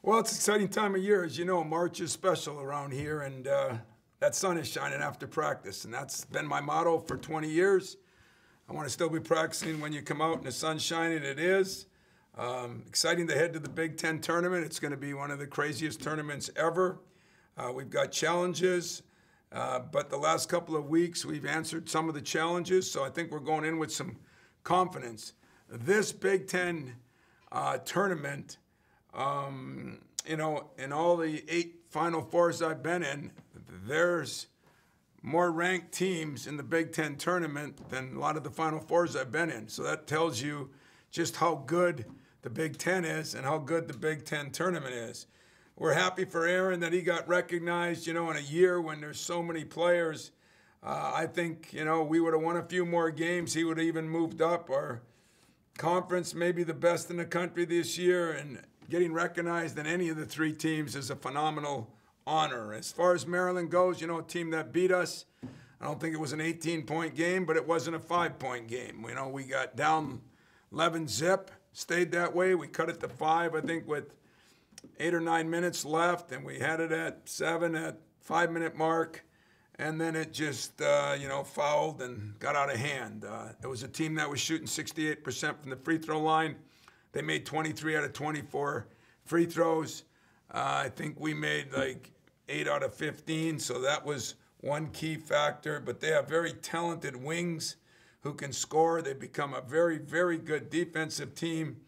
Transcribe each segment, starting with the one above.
Well, it's an exciting time of year. As you know, March is special around here, and that sun is shining after practice. And that's been my motto for 20 years. I want to still be practicing when you come out and the sun's shining. It is. Exciting to head to the Big Ten tournament. It's going to be one of the craziest tournaments ever. We've got challenges, but the last couple of weeks we've answered some of the challenges, so I think we're going in with some confidence. This Big Ten tournament, in all the 8 Final Fours I've been in, there's more ranked teams in the Big Ten tournament than a lot of the Final Fours I've been in. So that tells you just how good the Big Ten is and how good the Big Ten tournament is. We're happy for Aaron that he got recognized, in a year when there's so many players. I think, we would have won a few more games. He would have even moved up. Our conference may be the best in the country this year, and getting recognized in any of the 3 teams is a phenomenal honor. As far as Maryland goes, a team that beat us, I don't think it was an 18-point game, but it wasn't a 5-point game. We got down 11-zip, stayed that way. We cut it to 5, I think, with 8 or 9 minutes left, and we had it at 7 at 5-minute mark, and then it just, fouled and got out of hand. It was a team that was shooting 68% from the free throw line. They made 23 out of 24 free throws. I think we made like 8 out of 15, so that was one key factor. But they have very talented wings who can score. They've become a very, very good defensive team.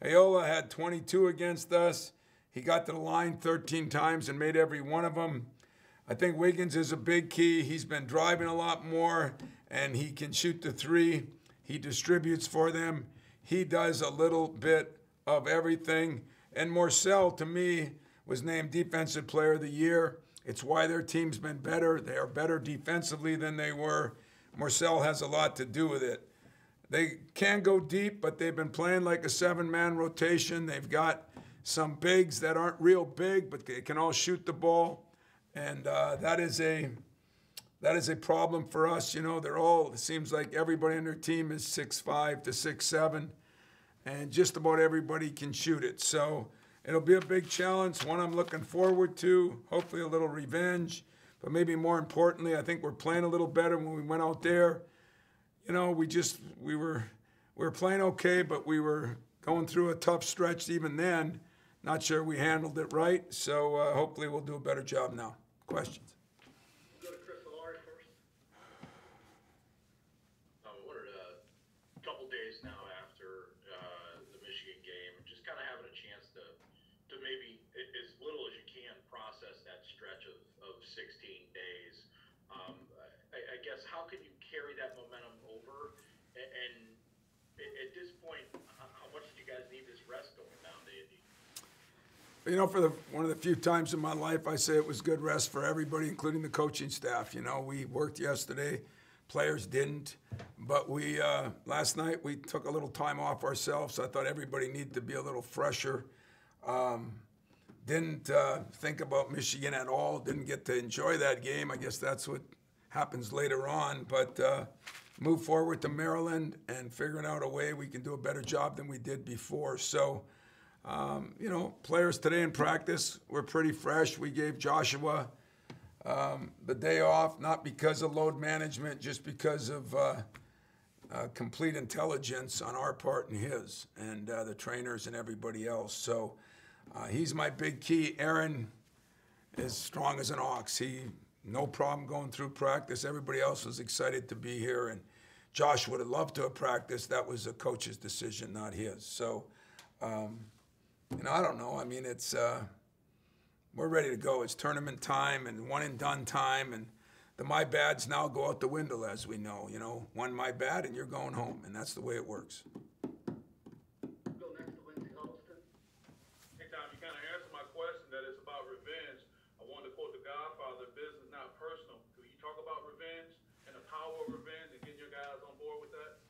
Ayola had 22 against us. He got to the line 13 times and made every one of them. I think Wiggins is a big key. He's been driving a lot more, and he can shoot the 3. He distributes for them. He does a little bit of everything. And Marcel, to me, was named Defensive Player of the Year. It's why their team's been better. They are better defensively than they were. Marcel has a lot to do with it. They can go deep, but they've been playing like a 7-man rotation. They've got some bigs that aren't real big, but they can all shoot the ball. And that is a problem for us. It seems like everybody on their team is 6'5" to 6'7", and just about everybody can shoot it. So it'll be a big challenge, one I'm looking forward to, hopefully a little revenge. But maybe more importantly, I think we're playing a little better when we went out there. We were playing okay, but we were going through a tough stretch even then. Not sure we handled it right, so hopefully we'll do a better job now. Questions? We'll go to Chris Valari first. What are a couple days now after the Michigan game, just kind of having a chance to maybe, as little as you can, process that stretch of 16 days. I guess, how can you carry that momentum over? And at this point, how much do you guys need this rest going down to Indy? For one of the few times in my life, I say it was good rest for everybody, including the coaching staff. We worked yesterday. Players didn't. But last night, we took a little time off ourselves. I thought everybody needed to be a little fresher. Didn't think about Michigan at all. Didn't get to enjoy that game. I guess that's what happens later on. But move forward to Maryland and figuring out a way we can do a better job than we did before. So, players today in practice were pretty fresh. We gave Joshua the day off, not because of load management, just because of complete intelligence on our part and his, and the trainers and everybody else. So he's my big key. Aaron is strong as an ox. No problem going through practice. Everybody else was excited to be here, and Josh would have loved to have practiced. That was a coach's decision, not his. So, I don't know. We're ready to go. It's tournament time and one-and-done time, and the my bads now go out the window, as we know. One my bad and you're going home, and that's the way it works. Go next to Lindsey Huddleston. Hey, Tom, you kind of answered my question that it's about revenge. I wanted to quote the Godfather, business, not personal. Can you talk about revenge and the power of revenge and getting your guys on board with that?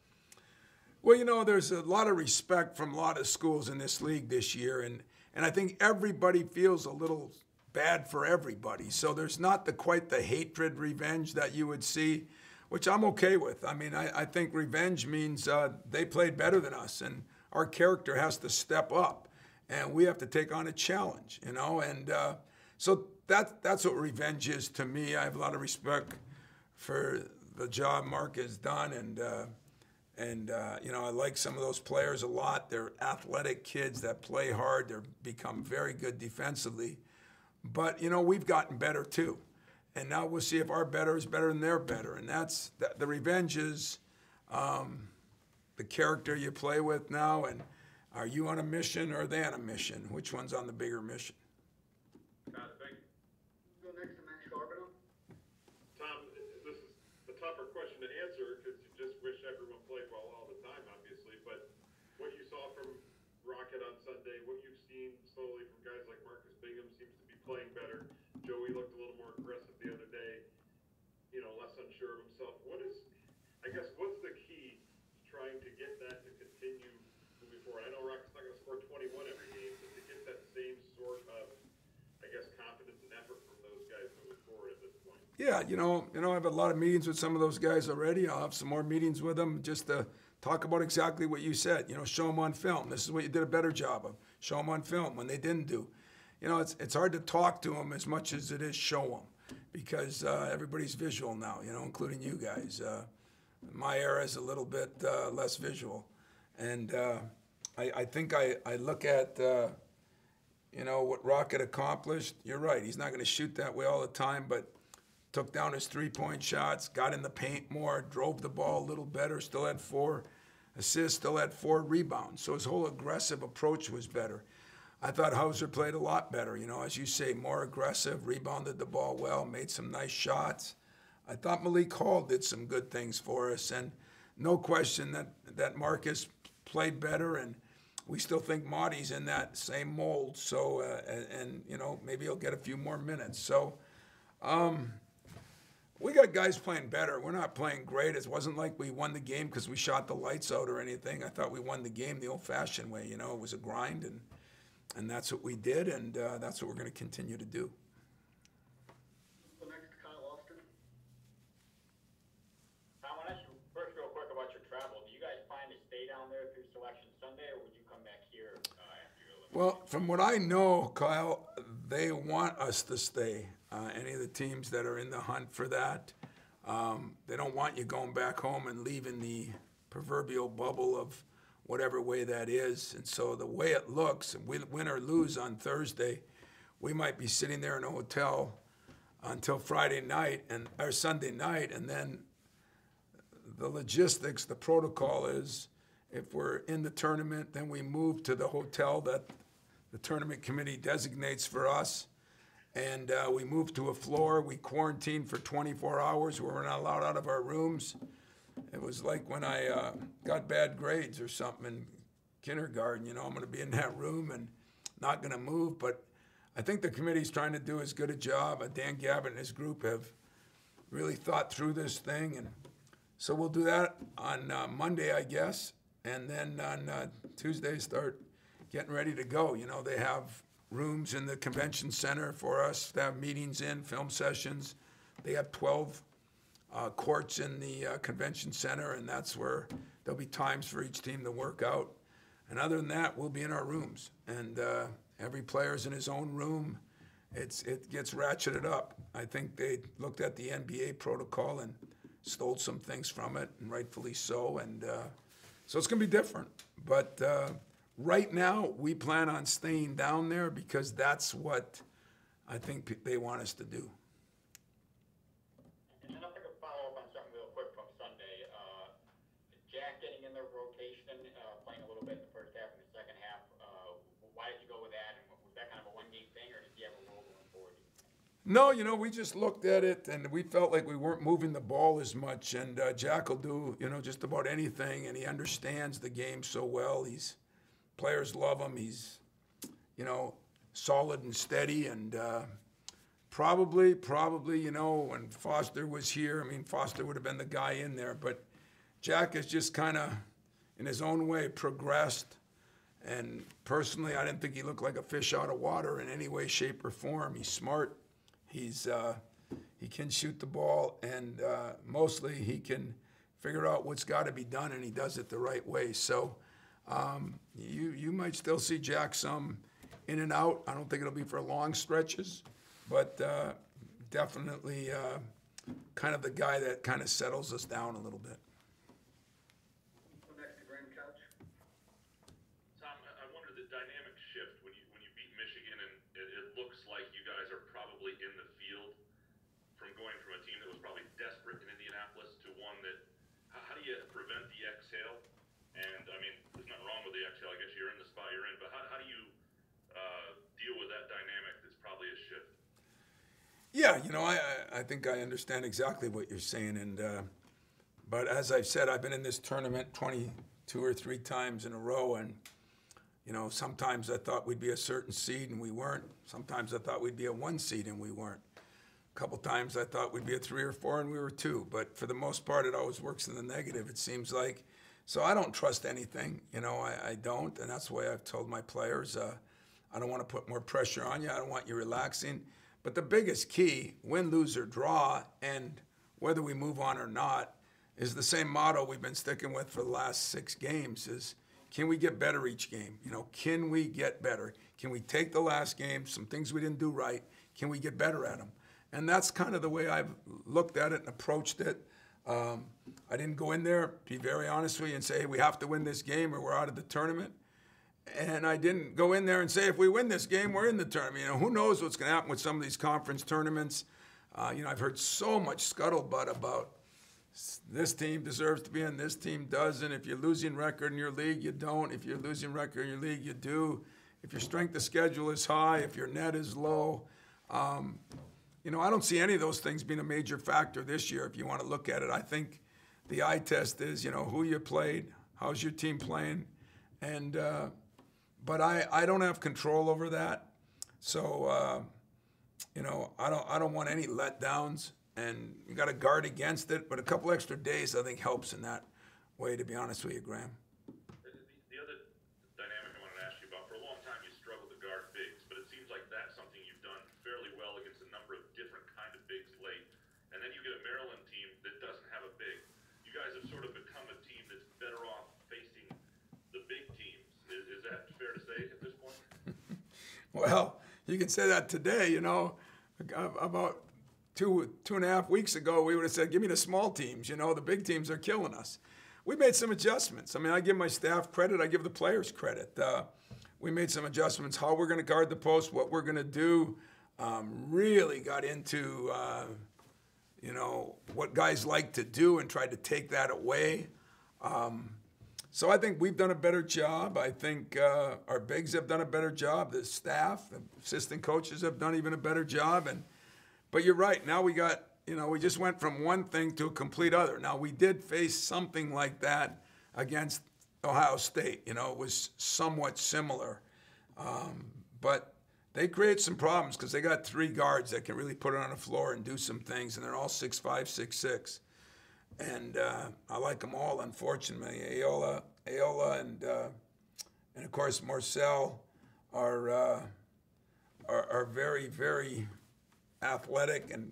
Well, there's a lot of respect from a lot of schools in this league this year, and I think everybody feels a little bad for everybody. So there's not quite the hatred revenge that you would see, which I'm okay with. I think revenge means they played better than us, and our character has to step up. and we have to take on a challenge, you know. And so that's what revenge is to me. I have a lot of respect for the job Mark has done, and you know, I like some of those players a lot. They're athletic kids that play hard. They're become very good defensively. But, you know, we've gotten better too. And now we'll see if our better is better than their better. And that's the revenge is the character you play with now. And are you on a mission or are they on a mission? Which one's on the bigger mission? Got it, thank you. Go next to Matt Charbonneau. Tom, this is a tougher question to answer because you just wish everyone played well all the time, obviously. But what you saw from Rocket on Sunday, what you've seen slowly from guys like Marcus Bingham seems to be playing better. Joey looked a little more aggressive the other day, you know, less unsure of himself. What's the key to trying to get that to continue moving forward? I know Rocket's not going to score 21 every game, but to get that same sort of, confidence and effort from those guys moving forward at this point. Yeah, you know, I have a lot of meetings with some of those guys already. I'll have some more meetings with them just to talk about exactly what you said. You know, show them on film. This is what you did a better job of. Show them on film when they didn't do. You know, it's hard to talk to them as much as it is show them because everybody's visual now, you know, including you guys. My era is a little bit less visual. And I think I look at, you know, what Rocket accomplished. You're right. He's not going to shoot that way all the time, but took down his three-point shots, got in the paint more, drove the ball a little better, still had 4 assists, still had 4 rebounds. So his whole aggressive approach was better. I thought Hauser played a lot better, you know, as you say, more aggressive, rebounded the ball well, made some nice shots. I thought Malik Hall did some good things for us, and no question that Marcus played better, and we still think Monty's in that same mold. So, and you know, maybe he'll get a few more minutes. So, we got guys playing better. We're not playing great. It wasn't like we won the game because we shot the lights out or anything. I thought we won the game the old-fashioned way. You know, it was a grind, and that's what we did, and that's what we're going to continue to do. Go next to Kyle Austin. Tom, I want to ask you first real quick about your travel. Do you guys plan to stay down there through Selection Sunday, or would you come back here after your elimination? Well, from what I know, Kyle, they want us to stay. Any of the teams that are in the hunt for that, they don't want you going back home and leaving the proverbial bubble of whatever way that is. And so the way it looks, win or lose on Thursday, we might be sitting there in a hotel until Friday night or Sunday night, and then the logistics, the protocol is if we're in the tournament, then we move to the hotel that the tournament committee designates for us. And we move to a floor. We quarantine for 24 hours where we're not allowed out of our rooms. It was like when I got bad grades or something in kindergarten. You know, I'm going to be in that room and not going to move. But I think the committee's trying to do as good a job. Dan Gabbett and his group have really thought through this thing. And so we'll do that on Monday, I guess. And then on Tuesday, start getting ready to go. You know, they have rooms in the convention center for us to have meetings in, film sessions. They have 12 courts in the convention center, and that's where there'll be times for each team to work out. And other than that, we'll be in our rooms. And every player's in his own room. It gets ratcheted up. I think they looked at the NBA protocol and stole some things from it, and rightfully so. And so it's going to be different. But right now, we plan on staying down there because that's what I think they want us to do. And then if I could follow up on something real quick from Sunday. Jack getting in the rotation, playing a little bit in the first half and the second half. Why did you go with that? And was that kind of a one-game thing, or did he have a role going forward? No, you know, we just looked at it, and we felt like we weren't moving the ball as much. And Jack will do, you know, just about anything, and he understands the game so well. Players love him. He's, you know, solid and steady. And probably, you know, when Foster was here, I mean, Foster would have been the guy in there. But Jack has just kind of, in his own way, progressed. And personally, I didn't think he looked like a fish out of water in any way, shape, or form. He's smart. He can shoot the ball, and mostly he can figure out what's got to be done, and he does it the right way. So You might still see Jack some in and out. I don't think it'll be for long stretches, but definitely kind of the guy that kind of settles us down a little bit. Go next to Graham Couch. Tom, I wonder the dynamic shift when you beat Michigan, and it looks like you guys are probably in the field from going from a team that was probably desperate in Indianapolis to one that. How do you prevent the exhale? And I mean, there's nothing wrong with the exhale. I guess you're in the spot you're in, but how do you deal with that dynamic? That's probably a shift. Yeah, I think I understand exactly what you're saying, and but as I've said, I've been in this tournament 22 or 3 times in a row, and sometimes I thought we'd be a certain seed and we weren't. Sometimes I thought we'd be a 1 seed and we weren't. A couple times I thought we'd be a 3 or 4 and we were 2, but for the most part, it always works in the negative. It seems like. So I don't trust anything, I don't, and that's the way I've told my players. I don't want to put more pressure on you. I don't want you relaxing. But the biggest key, win, lose, or draw, and whether we move on or not, is the same motto we've been sticking with for the last 6 games is, can we get better each game? Can we get better? Can we take the last game, some things we didn't do right, can we get better at them? And that's kind of the way I've looked at it and approached it. I didn't go in there, be very honest with you, and say, hey, we have to win this game or we're out of the tournament. And I didn't go in there and say, if we win this game, we're in the tournament. Who knows what's going to happen with some of these conference tournaments. I've heard so much scuttlebutt about this team deserves to be in, this team doesn't. If you're losing record in your league, you don't. If you're losing record in your league, you do. If your strength of schedule is high, if your net is low. I don't see any of those things being a major factor this year if you want to look at it. I think the eye test is, who you played, how's your team playing, and but I don't have control over that. So, I don't want any letdowns, and you got to guard against it. But a couple extra days, I think, helps in that way, to be honest with you, Graham. The other dynamic I wanted to ask you about, for a long time you struggled to guard bigs, but it seems like that's something you've done fairly well against a number of different kind of bigs late. And then you get a Maryland team that doesn't have a big. You guys have sort of become a team that's better off facing the big teams. Is that fair to say at this point? Well, you can say that today. About two and a half weeks ago, we would have said, give me the small teams. The big teams are killing us. We made some adjustments. I mean, I give my staff credit. I give the players credit. We made some adjustments, how we're going to guard the post, what we're going to do. Really got into, what guys like to do and tried to take that away. So I think we've done a better job. I think our bigs have done a better job. The staff, the assistant coaches have done even a better job. But you're right. Now we got, we just went from one thing to a complete other. Now we did face something like that against Ohio State. It was somewhat similar. But they create some problems because they got 3 guards that can really put it on the floor and do some things, and they're all 6'5", 6'6". And I like them all, unfortunately. Aola, and of course Marcel are very, very athletic, and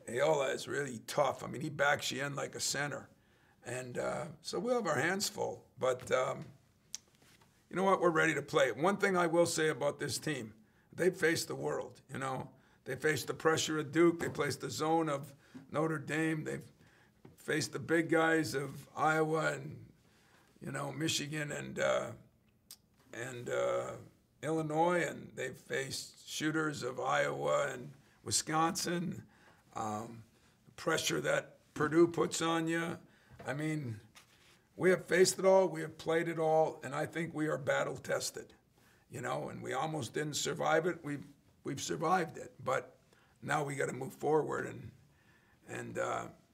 Aola is really tough. I mean, he backs you in like a center, and so we'll have our hands full. But you know what? We're ready to play. One thing I will say about this team, they faced the world. They faced the pressure of Duke. They faced the zone of Notre Dame. They've faced the big guys of Iowa and, Michigan and Illinois, and they've faced shooters of Iowa and Wisconsin. The pressure that Purdue puts on you. I mean, we have faced it all, we have played it all, and I think we are battle tested. And we almost didn't survive it. We've survived it, but now we got to move forward and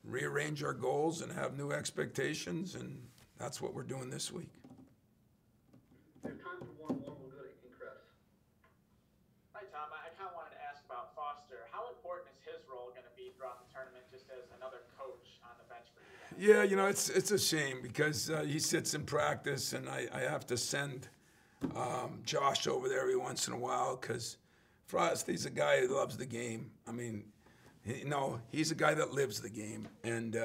rearrange our goals and have new expectations, and that's what we're doing this week. We have time for one more. We'll go to Increst. Hi, Tom. I kind of wanted to ask about Foster. How important is his role going to be throughout the tournament, just as another coach on the bench for you guys? Yeah, it's a shame because he sits in practice, and I have to send Josh over there every once in a while because Frost, he's a guy who loves the game. I mean, he's a guy that lives the game, and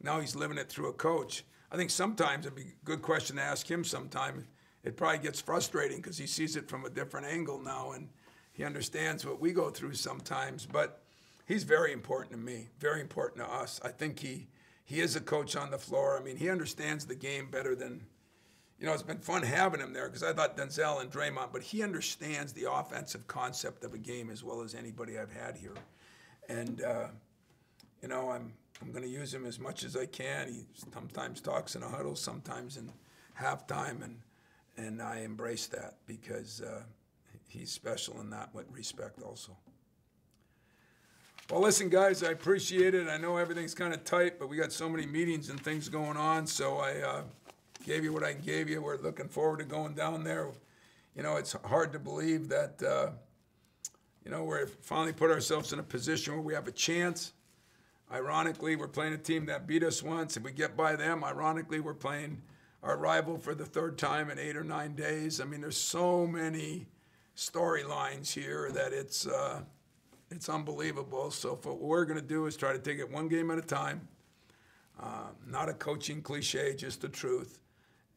now he's living it through a coach. I think sometimes it'd be a good question to ask him sometime. It probably gets frustrating because he sees it from a different angle now, and he understands what we go through sometimes. But he's very important to me, very important to us. I think he is a coach on the floor. I mean, he understands the game better than, it's been fun having him there because I thought Denzel and Draymond, but he understands the offensive concept of a game as well as anybody I've had here. And, I'm going to use him as much as I can. He sometimes talks in a huddle, sometimes in halftime, and I embrace that because he's special in that respect also. Well, listen, guys, I appreciate it. I know everything's kind of tight, but we got so many meetings and things going on, so I gave you what I gave you. We're looking forward to going down there. It's hard to believe that, we're finally put ourselves in a position where we have a chance. Ironically, we're playing a team that beat us once. If we get by them, ironically, we're playing our rival for the third time in 8 or 9 days. I mean, there's so many storylines here that it's unbelievable. So what we're going to do is try to take it one game at a time. Not a coaching cliche, just the truth,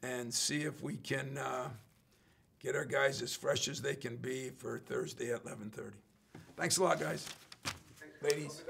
and see if we can get our guys as fresh as they can be for Thursday at 11:30. Thanks a lot, guys. Ladies.